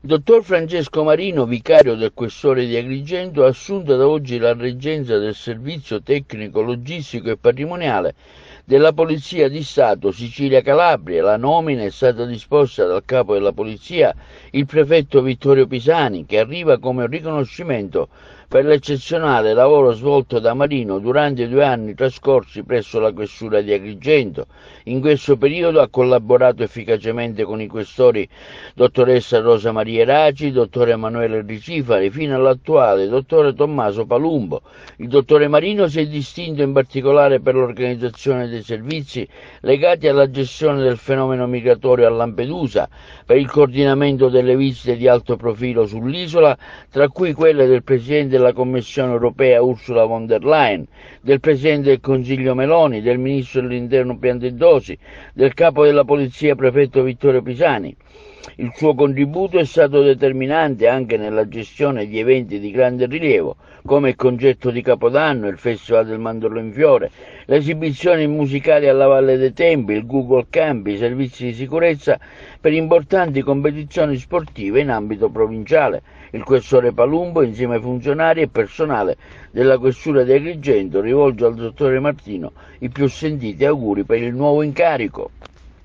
Dottor Francesco Marino, vicario del Questore di Agrigento, ha assunto da oggi la reggenza del servizio tecnico, logistico e patrimoniale della Polizia di Stato Sicilia-Calabria. La nomina è stata disposta dal capo della Polizia, il prefetto Vittorio Pisani, che arriva come un riconoscimento per l'eccezionale lavoro svolto da Marino durante i 2 anni trascorsi presso la Questura di Agrigento. In questo periodo ha collaborato efficacemente con i questori dottoressa Rosa Maria Raci, dottore Emanuele Ricifari, fino all'attuale dottore Tommaso Palumbo. Il dottore Marino si è distinto in particolare per l'organizzazione dei servizi legati alla gestione del fenomeno migratorio a Lampedusa, per il coordinamento delle visite di alto profilo sull'isola, tra cui quelle del Presidente della Commissione europea Ursula von der Leyen, del Presidente del Consiglio Meloni, del Ministro dell'Interno Piantedosi, del Capo della Polizia Prefetto Vittorio Pisani. Il suo contributo è stato determinante anche nella gestione di eventi di grande rilievo, come il concerto di Capodanno, il Festival del Mandorlo in Fiore, le esibizioni musicali alla Valle dei Tempi, il Google Camp, i servizi di sicurezza per importanti competizioni sportive in ambito provinciale. Il questore Palumbo, insieme ai funzionari e personale della Questura di Agrigento, rivolge al dottore Martino i più sentiti auguri per il nuovo incarico.